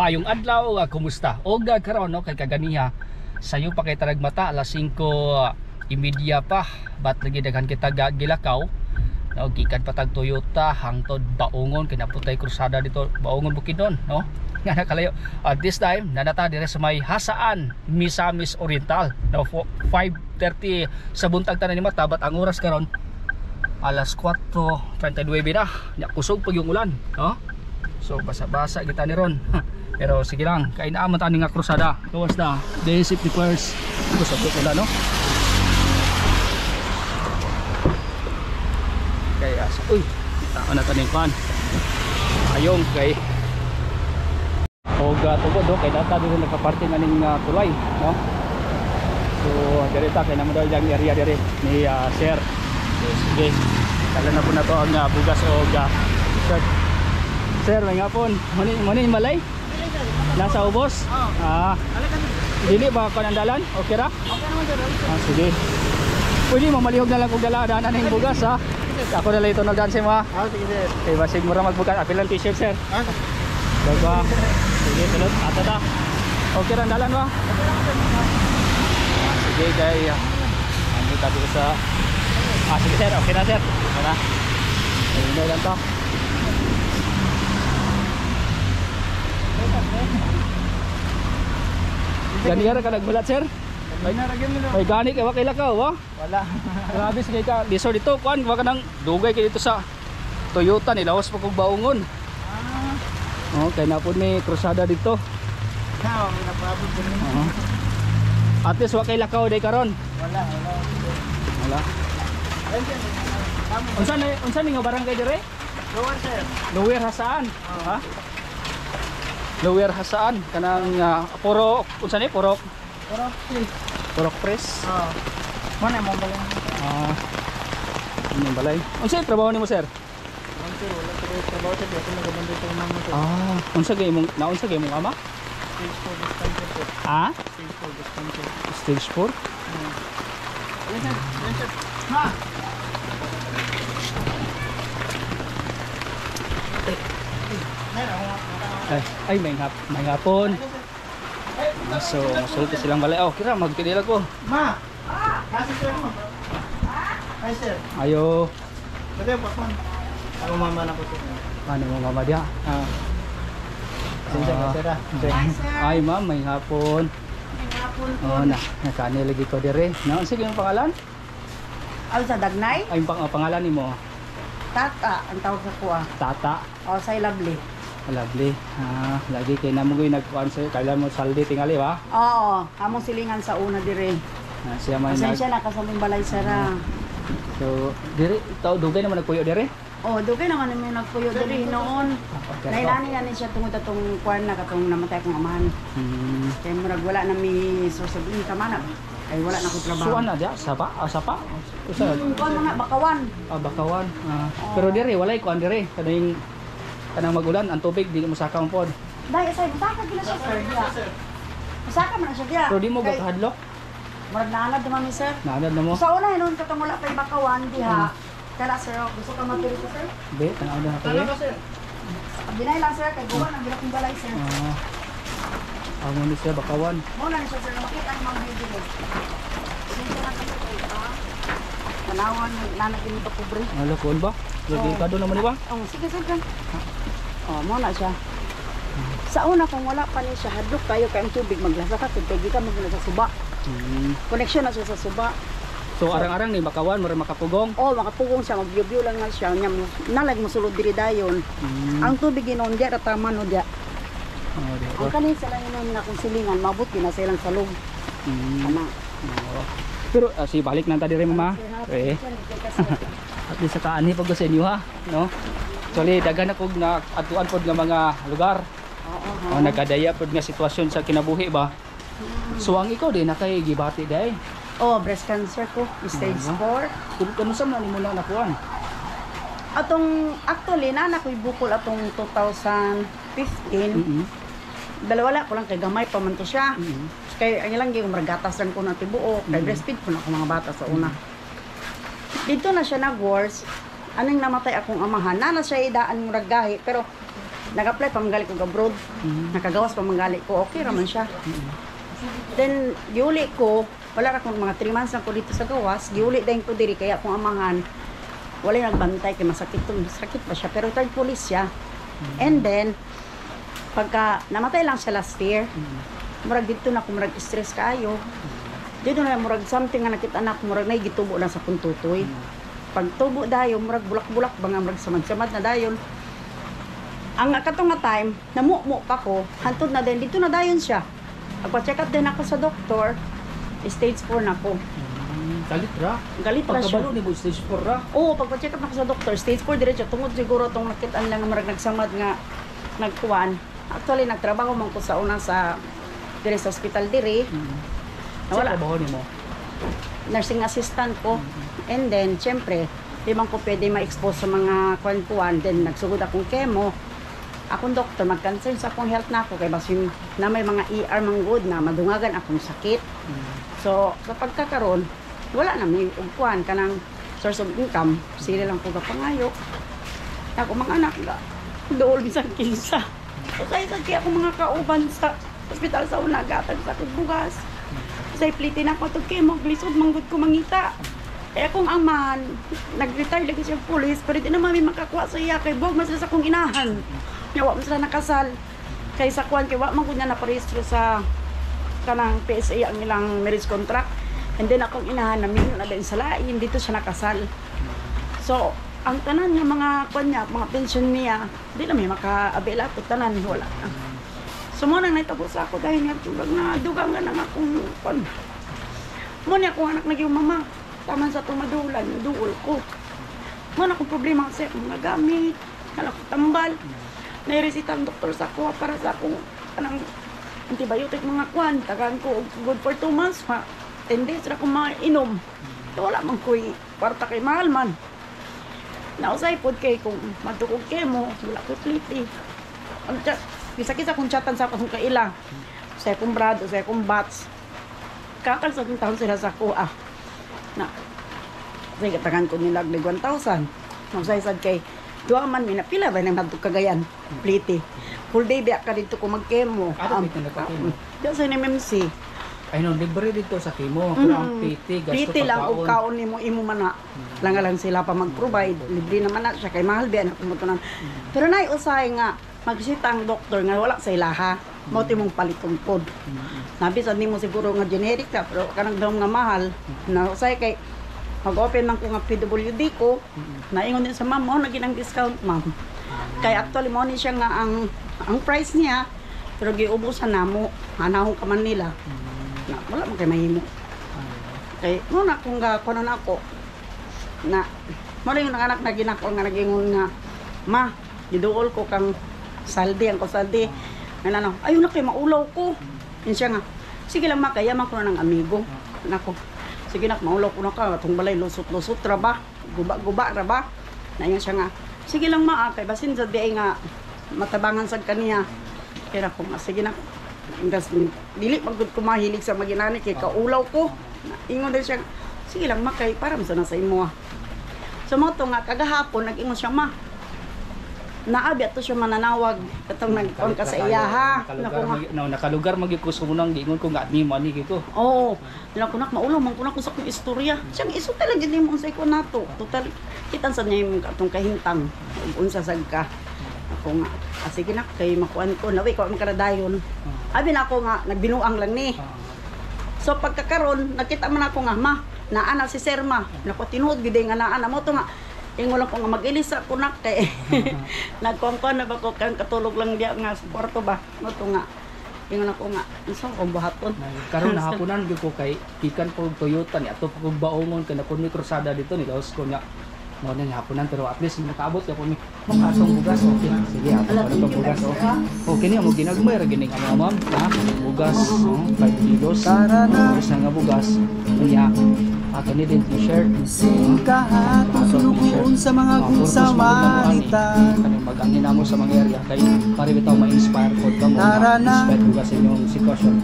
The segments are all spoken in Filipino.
Mayong adlaw, kumusta? Og karon no kay kaganiha sayo pa kay tarag mata alas 5:30 pa bat lagi daghan kita gilakaw. No, gikan patag Toyota hangtod Baungon kinaputay krusada dito Baungon Bukidnon, no? Nga nakalayo. At this time nanata dire sa may Hasaan, Misamis Oriental. No, 5:30 sa buntag tanan ni mata bat ang oras karon alas 4:32 na. Nya kusog pag yung ulan, no? So basa-basa kita ni ron. Pero sige lang, kainaaman tani nga krusada. Gawas na. The safety first. Kusog ko no. Kaya uy, kita na taning pan. Ayong kay og tugod do kay data dito nagka-party nganing tulay, no? So dire ta kay namo daw yang area dire ni sir. So, sige. Kala na po na to ang bugas o shirt. Sir, may nga po. Muna yung malay? Nasa ubos? Dili ba ako ng dalan? Okay ra? Okay naman sir. Sige. Pwede mo malihog na lang kung dalaan na yung bugas ha. Ako na lang ito nagdaan sa mga. Sige sir. Okay, basig mura magbukas. Apil lang t-shirt sir. Baga. Sige, tulad. Atata. Okay ra ang dalan ba? Sige guys. Ano tabi ko sa... sige sir, okay na sir. Okay na. Ayun lang to. Ganyan ka nagbulat sir? May gani ka, wakila ka, wa? Wala. Grabe sige ka. Diso dito, kuan, waka nang dugay ka dito sa Toyota, nilawas pa kong Baungon. Okay, napod may krusada dito. May napabot ko rin. At least wakila ka, day karon. Wala. Wala. Unsan ni nga barangay dire? Lower sir. Lower Hasaan. Ha? Lower Hasaan kanang puro unsan ni purok press. Mana mo balay? Ano balay? Unsa trabaho nimo sir? Sir, wala ko trabaho sir, ako nagabanday sa mama sir. Unsa gay mong naunsa gay mong ama? Stage 4 dispenser sir. Stage 4 dispenser. Stage 4? Yes sir. Ha. Ay may hapon. So masulti silang balay. Oh, kira magtinila ko. Ma. Kasi sir mo. Ay sir. Ayo. Pwede pa kon. Ako mama na ko sir. Ano mo mama dia? Ay ma'am, may hapon. Oh, nakani lagi ko dire. No, sige yung pangalan? Alsa Dagnay? Ay pangalan nimo. Tata, ang tawag sa kuha. Tata. O, say Lovely. Lovely. Lagi kay namo goy nagkuan sa kailan mo saldi tingali ba? Oo, among silingan sa una dire. Siya man Pasensya na kasaming balay sara. So, dire taw dugay naman nagpuyo dire. Oh, dugay naman may nagpuyo dire noon. Nailani na ni siya tungod atong kuan na katong namatay akong amahan. Kay murag wala na mi source of income man. Ay wala na ko trabaho. So ana dia sapa? Sapa? Usa. Kuan mga bakawan. Bakawan. Pero dire walay kuan dire kanang magulan ang tubig di mo sakang pod. Dai say busaka gila siya sir. Busaka man siya dia. Pero di mo gahadlok. Murag naanad naman mi sir. Naanad na mo. Sa una noon katong wala pay bakawan diha. Kala sir, gusto ka matulog sir? Be, tanaw na nato eh. Binay lang sir, kay guwan ang bilak ng balay sir. Amo ni siya bakawan. Muna ni siya sir, makita ang mga video mo. Sinto na kami kayo, tanawan, nanagin ito pobre. Ala, kuwan ba? Delikado naman di ba? Sige sir. Muna siya. Sa una kung wala pa ni siya, hadlok tayo kayong tubig, maglasa ka, kaya ka magmula sa suba. Connection na siya sa suba. So arang-arang ni bakawan mura makapugong. Makapugong siya, mag-view lang na siya. Nalag mosulod diri dayon. Ang tubig ginon diya rata man diya. Ang kanin sila yun na kung silingan, mabot na silang salog. Pero si balik na ta diri mama. At least sa kaani pag sa inyo ha, no? Actually daghan ako na atuan pod nga mga lugar. Nagkadaya pod nga sitwasyon sa kinabuhi ba. So ang ikaw din nakay gibati day. Breast cancer ko, stage 4. Kung sa man nimo na nakuan? Atong actually na ko'y bukol atong 2015. Wala ko lang kay gamay pa man to siya. Kay ang ilang gyud maragatas lang ko na tibuok, kay breastfeed ko na ako mga bata sa una. Dito na siya nag-worse. Anong namatay akong amahan. Na siya idaan murag gahi pero nag-apply pa manggali ko abroad. Nakagawas pa manggali ko, okay raman siya. Then giuli ko, wala ra kong mga 3 months na ko dito sa gawas, giuli din ko diri kaya akong amahan wala nagbantay kay masakit pa siya pero third police siya. And then pagka namatay lang siya last year, murag dito na ko murag stress kaayo. Dito na murag something nga nakita anak murag nay gitubo na sa puntutoy. Pag tubo dayon murag bulak-bulak ba nga murag samad-samad na dayon. Ang katong nga time, namumo pa ko, hantod na din dito na dayon siya. Pagpa-check up din ako sa doktor, stage 4 na ko. Galit ra. Galit ra siya. Pagkabalo ni mo stage 4 ra. Oo, pagpa-check up ako sa doktor, stage 4 diretso. Tungod siguro itong nakitaan lang marag nagsamad nga nagkuhan. Actually, nagtrabaho man ko sa una sa dire sa hospital dire. Sa Wala. trabaho nimo? Nursing assistant ko. And then, syempre, di man ko pwede ma-expose sa mga kuhan-kuhan. Then, nagsugod akong chemo. Akong doktor, mag-concern sa akong health na ako. Kaya basin na may mga ER manggod na madungagan akong sakit. So, sa pagkakaroon, wala na may ugkuhan ka ng source of income. Sila lang ko kapangayo. Ako mga anak nga, dool bisan kinsa. So, kaya ako mga kauban sa hospital sa una, gatag sa akong bugas. Sa iplitin ako ito kayo, maglisod, manggod ko mangita. Eh akong aman, nag-retire lagi siya police, pero di naman may makakuha sa iya, kay buwag man sila sa akong inahan. Yawa man sila nakasal. Kay sa kuwan, kay wak man ko niya naparehistro sa kanang PSA ang ilang marriage contract. And then akong inahan, namin na din sa lain, dito siya nakasal. So, ang tanan niya, mga kuwan niya, mga pension niya, di na may maka-abela ito, tanan, wala na. So, muna naitapos ako dahil nga tulad na dugang nga nang akong kuwan. Muna akong anak naging mama, taman sa tumadulan, duol ko. Muna akong problema kasi akong mga gamit, anak ko tambal. Nairesita ang doktor sa ako para sa akong anang antibiotic mga kuwan. Tagaan ko good for 2 months, 10 days na akong mainom. So, wala man ko'y kwarta kay mahal man. Nausay po kay kung madukog chemo, wala ko pliti. Ang chat, kisakisa kong chatan sa akong kaila. Sa akong brado, sa akong bats. Kakal sa taon sila sa kuha. Na, sige, tagan ko nila 1,000. Nagsay-sad kay, duwa man, minapila ba nang nadto kagayan? Pliti. Full day biya ka dito kung mag-chemo. Ano dito nagka-chemo? Diyan sa NMMC. Ay no, libre dito sa chemo. Pero ang PT, gasto Pliti lang, o pagkaon. kaon ni mo, imo man na. Lang sila pa mag-provide. Libre naman na siya, kay mahal biya na kumutunan. Pero naiusay nga, magsita ang doktor nga wala sa ilaha. Mauti mong palitong pod. Nabisan ni mo siguro nga generic ka, pero kanang daw nga mahal. Nausay kay, mag-open lang ko nga PWD ko. Naingon din sa ma'am, mo naging ang discount ma'am. Kay actually mo ni siya nga ang price niya, pero giubusan na mo, hanahong ka man nila. Na, wala mo kay mahimo. Kay, muna kung kuno na ako, na, mo rin yung anak na ginako nga nagingon nga, ma, giduol ko kang saldi, ang saldi. Ano, ayun na kayo, maulaw ko. Yun siya nga, sige lang ma, kaya man ko na ng amigo. Nako, sige nak, maulaw ko na ka, itong balay, lusot-lusot ra ba? Guba-guba ra ba? Na yun siya nga, sige lang ma, kay basin sa di nga, matabangan sa kaniya. Kaya ako nga, sige na, dili pagod ko mahilig sa maginani, kay kaulaw ko. Ingon din siya, sige lang ma, kay para sa nasa imo ah. So mo to nga, kagahapon, nag-ingon siya ma, naabi ato siya mananawag katong nag-on ka sa iya ha. Nakalugar magyud ko sumunang giingon ko nga ni mani ko. Oo. Dila ko nak maulo man ko sa akong istorya. Siyang iso talaga din mo unsay ko nato. Total kitan sa niya yung katong kahintang ug unsa sad ka. Ako nga sige nak kay makuan ko nawi ko man kadadayon. Abi na ako nga nagbinuang lang ni. So pagkakaron nakita man ako nga ma naa na si Serma. Nako tinuod gid nga naa na mo to nga ingon lang ko nga mag-ilisa ko nak kay nagkuan na ba ko kan katulog lang diya nga sa kwarto ba mo to nga ingon ako nga unsa ko buhaton karon na hapunan gyud ko kay gikan po Toyota ni ato pag baongon kana kun ni krusada dito ni laos ko nga mo na hapunan pero at least nakaabot ka po mi atong bugas okay sige atong bugas okay ni mo ginagmay ra gining ang ma'am ha bugas 5 kilos para na nga bugas niya ato ni din t-shirt Singkahat sunugon sa mga kunsamanitan kaning mag-angin namo sa mga area kay para bitaw ma-inspire pod ka mo Tara na. inspire ko sa inyong sitwasyon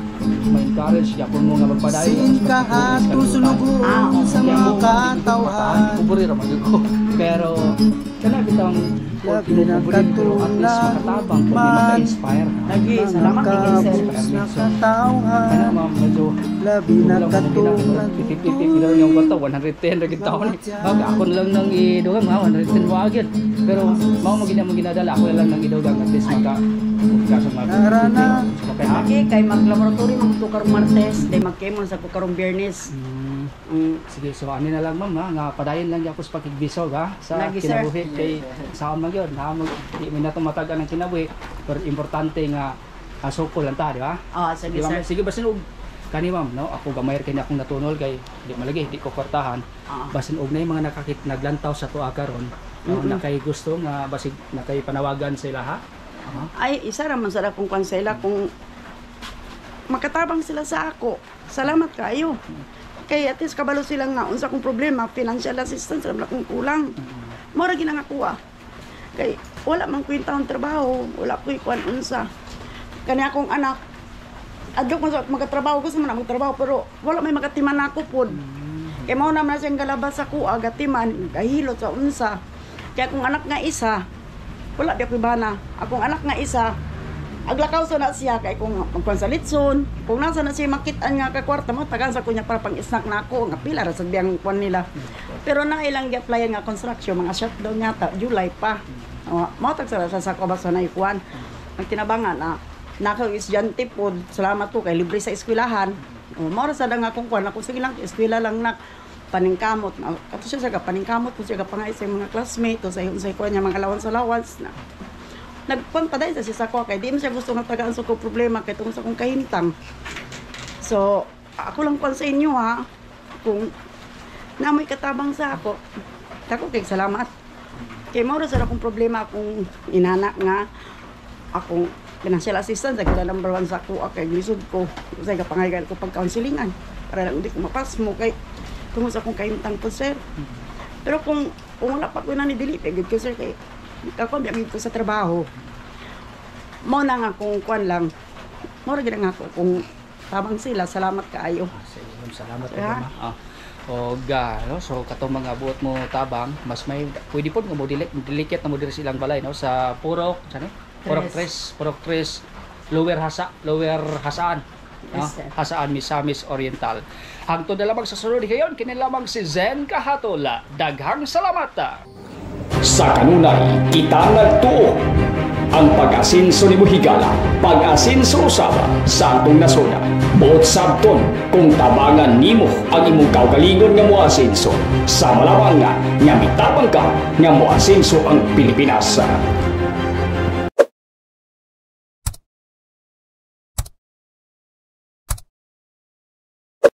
ma-encourage yapon mo nga magpadayon. Sin kahato sulugon sa mga katawhan. Kuburi ra man ko. Pero kana bitang Labi na pero at least makatabang kung may maka-inspire. Lagi, salamat kay sir. Sa Kana katawhan. ma'am medyo Labi na katulad Pipi daw yung kwarta 110 ra gid taon. Mag ako na lang nang idugang ha 110 wagin. Pero mao mo ginadala ako na lang nang idugang at least maka kaso Narana. Okay ha. Lagi, kay mag-laboratory magto karong Martes, day mag-chemo sa ko karong Biyernes. Sige, so ano na lang ma'am ha, nga padayon lang yapos pakigbisog ha sa Lagi, sir. kinabuhi kay saan man gyud ha di man nato matagan ang kinabuhi pero importante nga sukol lang ta di ba? Sige Di ba? sir. Sige basin og kani ma'am no ako gamay kay akong natunol kay di malagi di ko kwartahan basin og na yung mga naglantaw sa tuwa karon na kay gusto nga basig na kay panawagan sila ha. Ay, isa raman sa akong konsela kung makatabang sila sa ako. Salamat kayo. Kay at least kabalo sila nga unsa kong problema, financial assistance ra akong kulang. Mora ginangakuha. Kay wala man kwenta ang trabaho, wala ko'y kuan unsa. Kani akong anak adyo ko sa magatrabaho ko sa man magtrabaho pero wala may magatiman ako pod. Kay mao na man siyang galabas sa kuha gatiman, gahilot sa unsa. Kaya akong anak nga isa, wala di ako ibana. Akong anak nga isa, aglakaw sa na siya kay kung magkuhan sa litson, kung nasa na siya makitaan nga kakwarta mo, tagan sa kunya para pang snack na ako, nga pila ra sa biyang kuhan nila. Pero na ilang gi-applyan nga construction, mga shutdown yata, July pa. Matag sa ko basta na ikuan. Ang tinabangan na nakaw estudyante po, salamat po kay libre sa eskwelahan. Mao sa dang akong kuan, ako sige lang eskwela lang na paningkamot. Ato siya sa paningkamot po siya kapangay sa mga classmate o sa kuan niya mga allowance na nagkuan pa dahil sa siya ko kay di mo siya gusto nga tagaan sa ko problema kay tungod sa akong kahimtang. So ako lang kuan sa inyo ha kung namoy katabang sa ako dako kay salamat kay mao ra sa akong problema akong inana nga akong financial assistance kay number 1 sa ako kay lisod ko sa kapangay ko pag counselingan para lang hindi ko mapas mo kay tungod sa akong kahimtang po sir. Pero kung wala pa ko na ni dili good ko sir kay ako biya ko sa trabaho. Mo na nga kung kuan lang. Mo ra gid nga ako kung tabang sila salamat kaayo. Salamat po ma'am. No? So katong mga buot mo tabang, mas may pwede po nga mo delicate na mo diri silang balay no sa Purok, sano? Purok 3, Lower Hasaan. No? Yes, sir. Hasaan Misamis Oriental. Hangtod na lamang sa sunod kayon kini lamang si Zen Kahatola. Daghang salamat. Sa kanunay, kita nagtuo ang pag-asinso ni Muhigala, pag-asinso usaba sa atong nasona. Buot sabton kung tabangan nimo ang imong kaugalingon nga moasinso. Sa malawang nga mitapang ka nga moasinso ang Pilipinas.